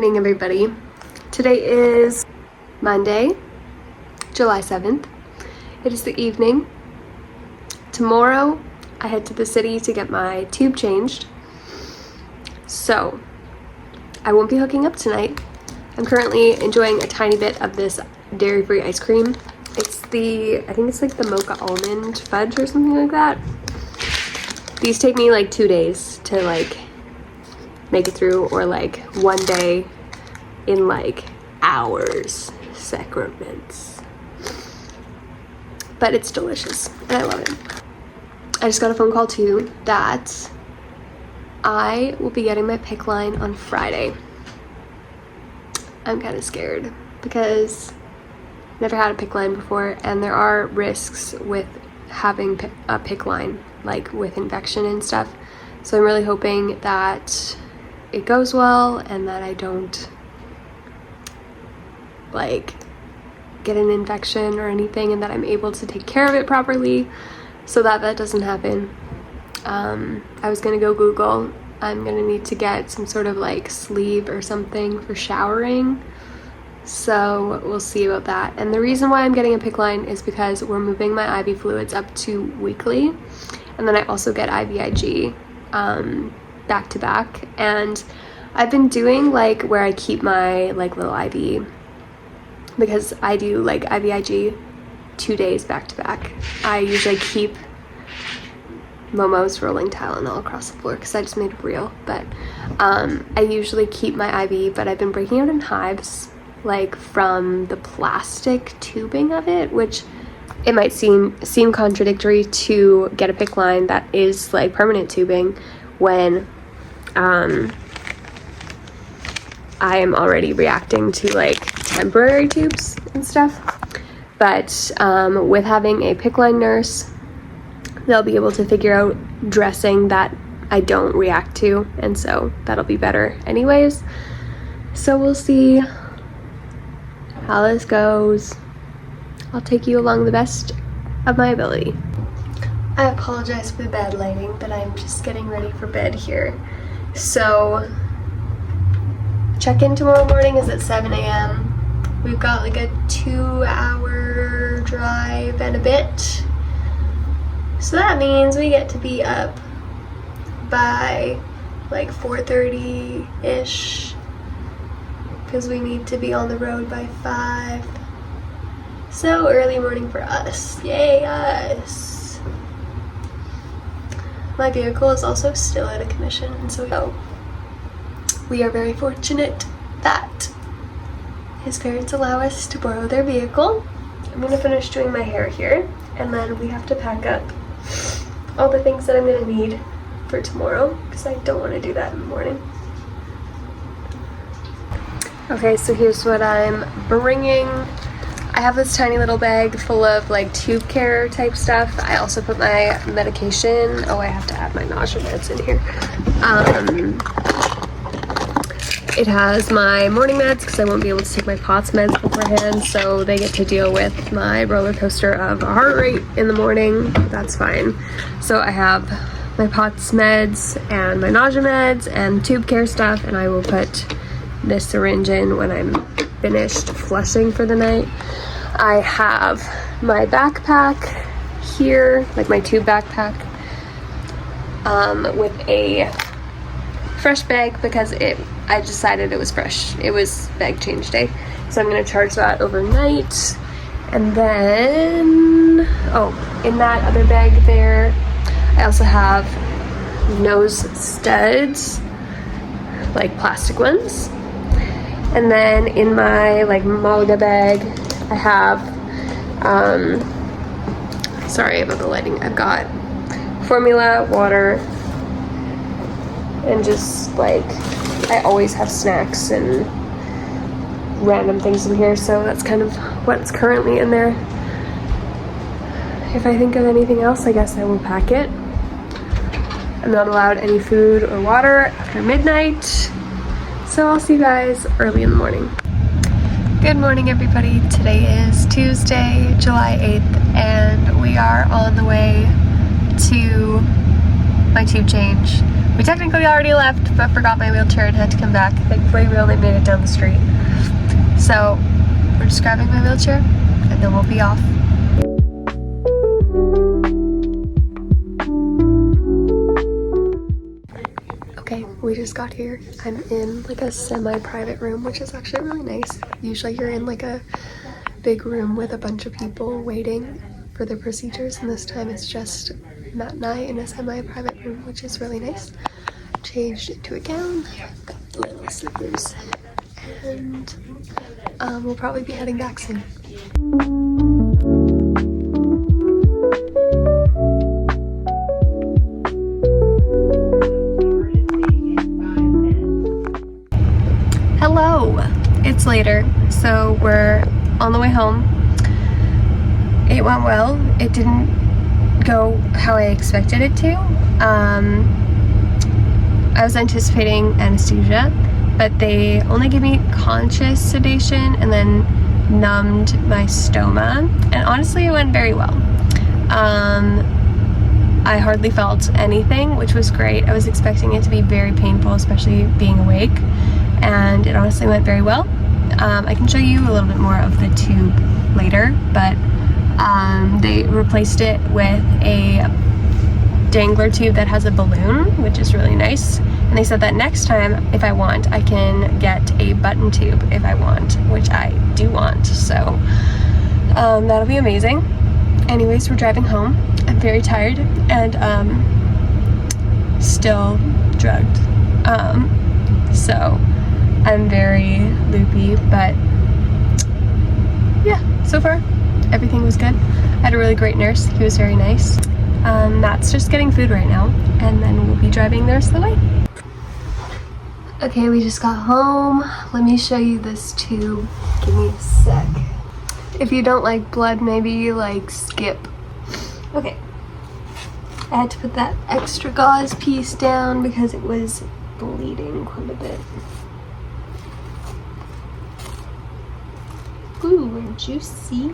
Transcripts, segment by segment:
morning, everybody. Today is Monday, July 7th. It is the evening. Tomorrow, I head to the city to get my tube changed. So, I won't be hooking up tonight. I'm currently enjoying a tiny bit of this dairy-free ice cream. It's I think it's like the mocha almond fudge or something like that. These take me like 2 days to like make it through, or like 1 day in like hours, sacraments. But it's delicious and I love it. I just got a phone call too that I will be getting my PICC line on Friday. I'm kind of scared because I've never had a PICC line before, and there are risks with having a PICC line, like with infection and stuff. So I'm really hoping that it goes well and that I don't like get an infection or anything, and that I'm able to take care of it properly so that that doesn't happen. I was gonna go Google. I'm gonna need to get some sort of like sleeve or something for showering, so we'll see about that. And the reason why I'm getting a PICC line is because we're moving my IV fluids up to weekly, and then I also get IVIG back to back. And I've been doing like where I keep my like little IV, because I do like IVIG 2 days back to back. I usually keep Momo's rolling Tylenol across the floor because I just made it real, but I usually keep my IV, but I've been breaking out in hives like from the plastic tubing of it, which it might seem contradictory to get a PICC line that is like permanent tubing when I am already reacting to like temporary tubes and stuff. But with having a PICC line nurse, they'll be able to figure out dressing that I don't react to, and so that'll be better anyways. So we'll see how this goes. I'll take you along the best of my ability. I apologize for the bad lighting, but I'm just getting ready for bed here. So check-in tomorrow morning is at 7 a.m. We've got like a 2-hour drive and a bit. So that means we get to be up by like 4:30-ish, because we need to be on the road by 5. So early morning for us. Yay us. My vehicle is also still out of commission, and so we are very fortunate that his parents allow us to borrow their vehicle. I'm gonna finish doing my hair here, and then we have to pack up all the things that I'm gonna need for tomorrow, because I don't want to do that in the morning. Okay, so here's what I'm bringing. I have this tiny little bag full of like tube care type stuff. I also put my medication. Oh, I have to add my nausea meds in here. It has my morning meds because I won't be able to take my POTS meds beforehand, so they get to deal with my roller coaster of a heart rate in the morning. That's fine. So I have my POTS meds and my nausea meds and tube care stuff, and I will put this syringe in when I'm finished flushing for the night. I have my backpack here, like my tube backpack, with a fresh bag because I decided it was fresh. It was bag change day. So I'm gonna charge that overnight. And then, in that other bag there, I also have nose studs, like plastic ones. And then in my like Malga bag, I have, sorry about the lighting, I've got formula, water, and just like, I always have snacks and random things in here, so that's kind of what's currently in there. If I think of anything else, I guess I will pack it. I'm not allowed any food or water after midnight, so I'll see you guys early in the morning. Good morning, everybody. Today is Tuesday, July 8th, and we are on the way to my tube change. We technically already left, but forgot my wheelchair and had to come back. Thankfully, we only made it down the street. So we're just grabbing my wheelchair and then we'll be off. Okay, we just got here. I'm in like a semi-private room, which is actually really nice. Usually you're in like a big room with a bunch of people waiting for their procedures, and this time it's just Matt and I in a semi-private room, which is really nice. Changed into a gown, got little slippers, and we'll probably be heading back soon. Hello! It's later, so we're on the way home. It went well. It didn't go how I expected it to. I was anticipating anesthesia, but they only gave me conscious sedation and then numbed my stoma, and honestly it went very well. I hardly felt anything, which was great. I was expecting it to be very painful, especially being awake, and it honestly went very well. I can show you a little bit more of the tube later, but they replaced it with a dangler tube that has a balloon, which is really nice. And they said that next time, if I want, I can get a button tube if I want, which I do want. So that'll be amazing. Anyways, we're driving home. I'm very tired and still drugged. So I'm very loopy, but yeah, so far everything was good. I had a really great nurse. He was very nice. Matt's just getting food right now, and then we'll be driving the rest of the way. Okay, we just got home. Let me show you this tube. Give me a sec. If you don't like blood, maybe like skip. Okay. I had to put that extra gauze piece down because it was bleeding quite a bit. Ooh, we're juicy.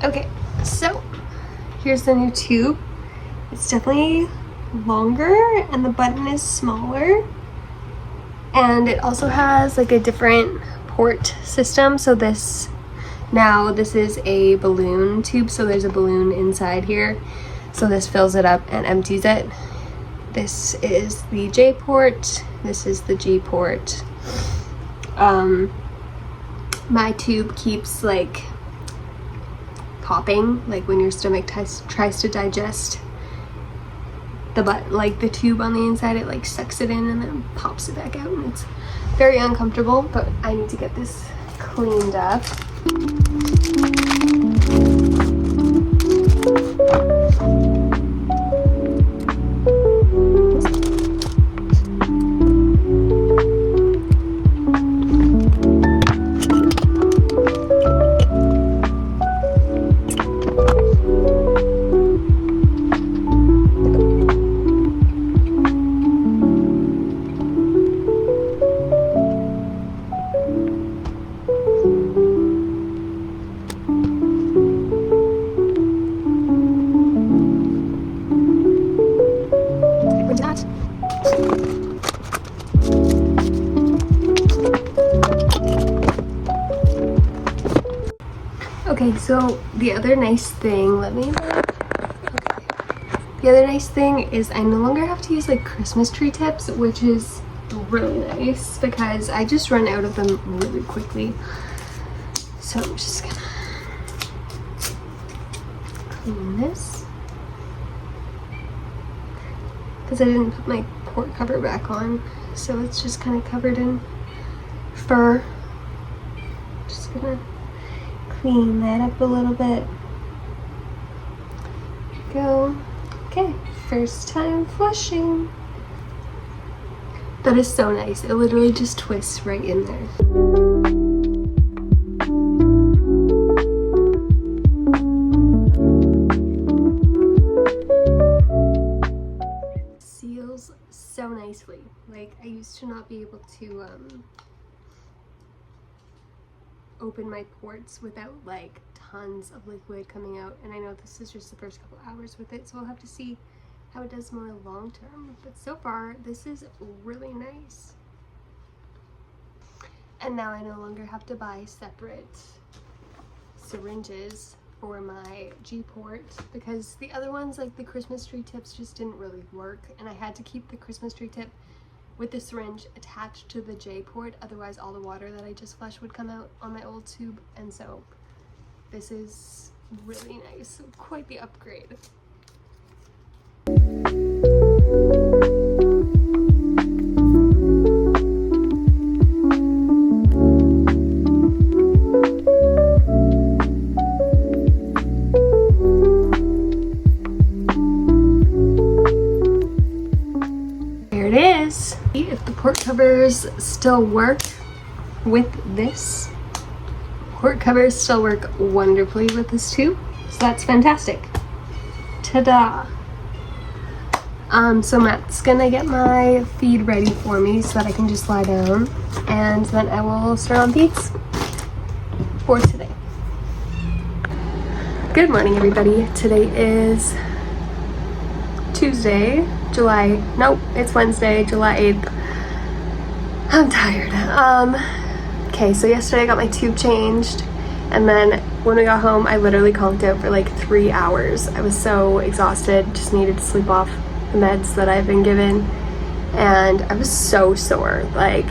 Okay, so here's the new tube. It's definitely longer and the button is smaller, and it also has like a different port system. So this is a balloon tube, so there's a balloon inside here, so this fills it up and empties it. This is the J port, this is the G port. My tube keeps like popping, like when your stomach tries to digest the tube on the inside, it like sucks it in and then pops it back out, and it's very uncomfortable, but I need to get this cleaned up. Okay, so the other nice thing, the other nice thing is I no longer have to use like Christmas tree tips, which is really nice because I just run out of them really quickly. So I'm just gonna clean this because I didn't put my port cover back on, so it's just kind of covered in fur. Just gonna clean that up a little bit. Go. Okay, first time flushing. That is so nice. It literally just twists right in there. Seals so nicely. Like, I used to not be able to open my ports without like tons of liquid coming out. And I know this is just the first couple hours with it, so I'll have to see how it does more long term. But so far, this is really nice. And now I no longer have to buy separate syringes for my G-port, because the other ones, like the Christmas tree tips, just didn't really work, and I had to keep the Christmas tree tip with the syringe attached to the J-port, otherwise all the water that I just flushed would come out on my old tube. And so this is really nice, quite the upgrade. If the port covers still work with this, port covers still work wonderfully with this too, so that's fantastic. Ta-da! So Matt's gonna get my feed ready for me so that I can just lie down, and then I will start on feeds for today. Good morning, everybody. Today is Tuesday, it's Wednesday, July 8th. I'm tired. Okay, so yesterday I got my tube changed, and then when we got home, I literally conked out for like 3 hours. I was so exhausted, just needed to sleep off the meds that I've been given, and I was so sore. Like,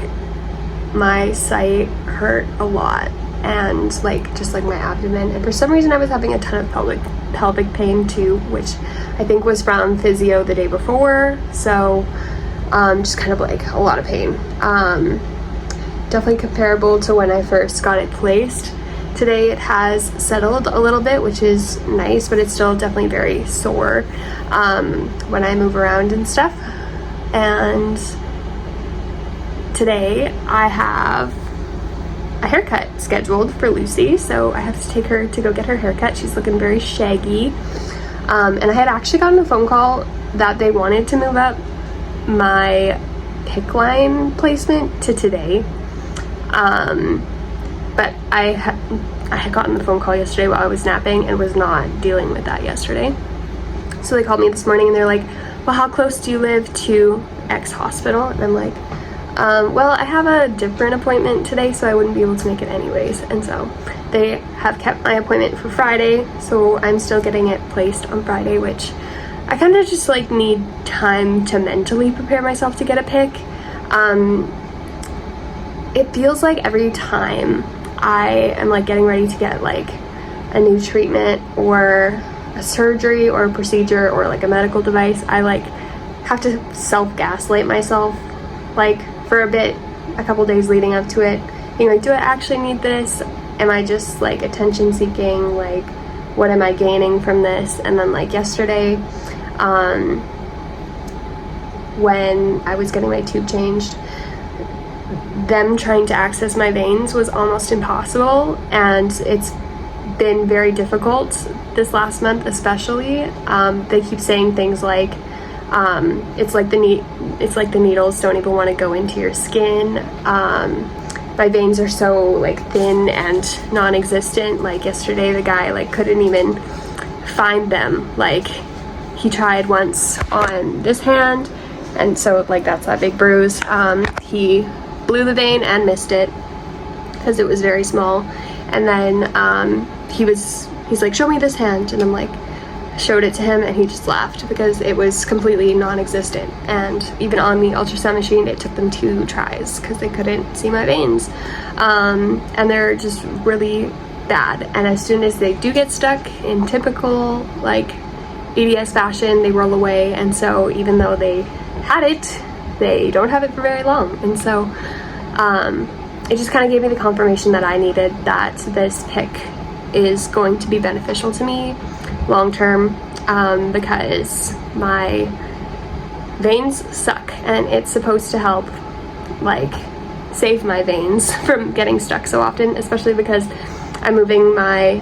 my site hurt a lot, and like just like my abdomen, and for some reason I was having a ton of pelvic pain too, which I think was from physio the day before. So just kind of like a lot of pain. Definitely comparable to when I first got it placed. Today it has settled a little bit, which is nice, but it's still definitely very sore when I move around and stuff. And today I have a haircut scheduled for Lucy, so I have to take her to go get her haircut. She's looking very shaggy. And I had actually gotten a phone call that they wanted to move up my PICC line placement to today. But I had gotten the phone call yesterday while I was napping and was not dealing with that yesterday. So they called me this morning and they're like, well, how close do you live to X hospital? And I'm like, well, I have a different appointment today, so I wouldn't be able to make it anyways. And so they have kept my appointment for Friday, so I'm still getting it placed on Friday, which I kind of just like need time to mentally prepare myself to get a pick. It feels like every time I am like getting ready to get like a new treatment or a surgery or a procedure or like a medical device, I like have to self-gaslight myself like for a couple days leading up to it, being like, do I actually need this? Am I just like attention seeking? Like, what am I gaining from this? And then like yesterday, when I was getting my tube changed, them trying to access my veins was almost impossible, and it's been very difficult this last month especially. They keep saying things like it's like the needles don't even want to go into your skin. My veins are so like thin and non-existent. Like yesterday the guy like couldn't even find them. Like he tried once on this hand, and so like that's that big bruise. He blew the vein and missed it because it was very small. And then he's like, show me this hand, and I'm like, showed it to him, and he just laughed because it was completely non-existent. And even on the ultrasound machine, it took them 2 tries because they couldn't see my veins. And they're just really bad, and as soon as they do get stuck in typical like EDS fashion, they roll away. And so even though they had it, they don't have it for very long. And so it just kind of gave me the confirmation that I needed, that this pick is going to be beneficial to me long term, because my veins suck, and it's supposed to help like save my veins from getting stuck so often, especially because I'm moving my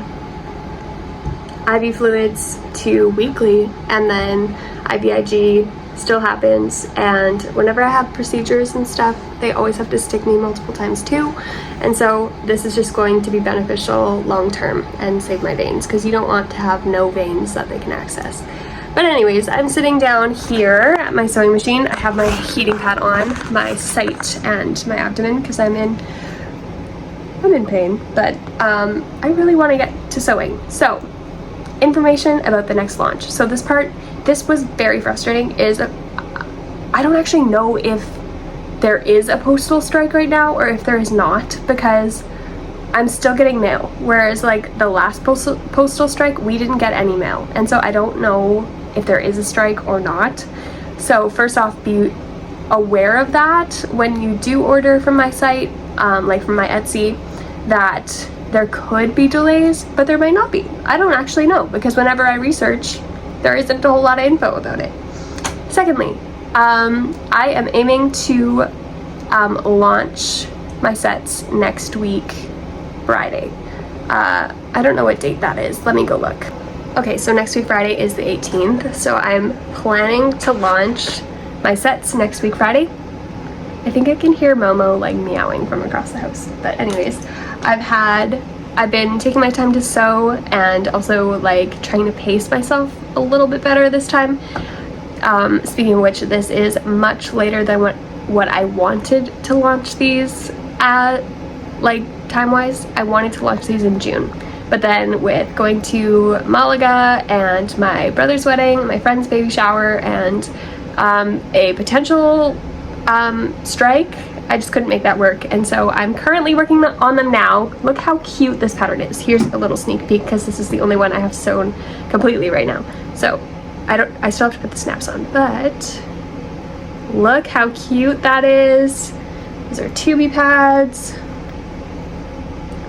IV fluids to weekly and then IVIG still happens, and whenever I have procedures and stuff, they always have to stick me multiple times too, and so this is just going to be beneficial long term and save my veins, because you don't want to have no veins that they can access. But anyways, I'm sitting down here at my sewing machine. I have my heating pad on, my site and my abdomen, because I'm in pain, but I really want to get to sewing. So, information about the next launch. So this was very frustrating, I don't actually know if there is a postal strike right now or if there is not, because I'm still getting mail, whereas like the last postal strike, we didn't get any mail, and so I don't know if there is a strike or not. So first off, be aware of that when you do order from my site, like from my Etsy, that there could be delays, but there might not be. I don't actually know, because whenever I research, there isn't a whole lot of info about it. Secondly, I am aiming to launch my sets next week, Friday. I don't know what date that is. Let me go look. Okay, so next week Friday is the 18th, so I'm planning to launch my sets next week Friday. I think I can hear Momo like meowing from across the house. But anyways, I've been taking my time to sew, and also like trying to pace myself a little bit better this time. Speaking of which, this is much later than what I wanted to launch these at, like time-wise. I wanted to launch these in June. But then with going to Malaga and my brother's wedding, my friend's baby shower, and a potential strike, I just couldn't make that work. And so I'm currently working on them now. Look how cute this pattern is. Here's a little sneak peek, because this is the only one I have sewn completely right now. So I still have to put the snaps on, but look how cute that is. These are tubey pads,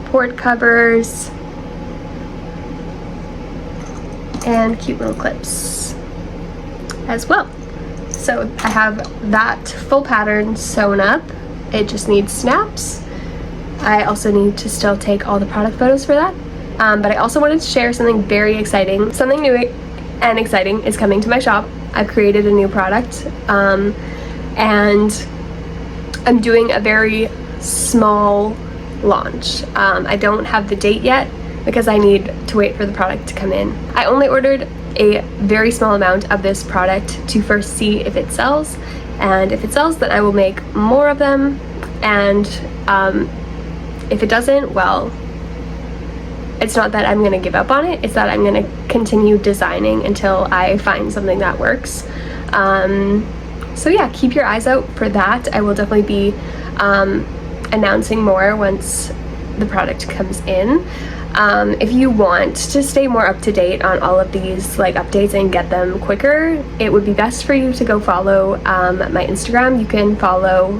port covers, and cute little clips as well. So I have that full pattern sewn up. It just needs snaps. I also need to still take all the product photos for that. But I also wanted to share something very exciting. Something new and exciting is coming to my shop. I've created a new product, and I'm doing a very small launch. I don't have the date yet, because I need to wait for the product to come in. I only ordered a very small amount of this product to first see if it sells, and if it sells, then I will make more of them, and if it doesn't, well, it's not that I'm gonna give up on it, it's that I'm gonna continue designing until I find something that works. So yeah, keep your eyes out for that. I will definitely be announcing more once the product comes in. If you want to stay more up to date on all of these like updates and get them quicker, it would be best for you to go follow my Instagram. You can follow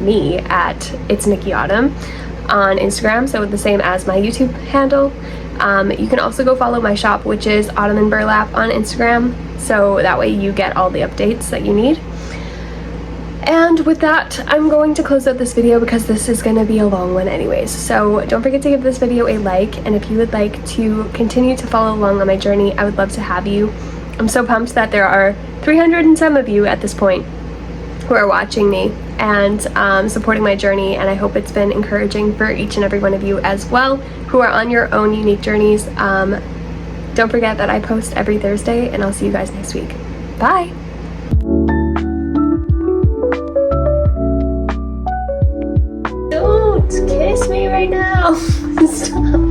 me at It's Nikki Autumn on Instagram, so the same as my YouTube handle. You can also go follow my shop, which is Autumn and Burlap on Instagram, so that way you get all the updates that you need. And with that, I'm going to close out this video, because this is going to be a long one anyways. So don't forget to give this video a like, and if you would like to continue to follow along on my journey, I would love to have you. I'm so pumped that there are 300 and some of you at this point who are watching me and supporting my journey, and I hope it's been encouraging for each and every one of you as well who are on your own unique journeys. Don't forget that I post every Thursday, and I'll see you guys next week. Bye! Don't kiss me right now. Stop.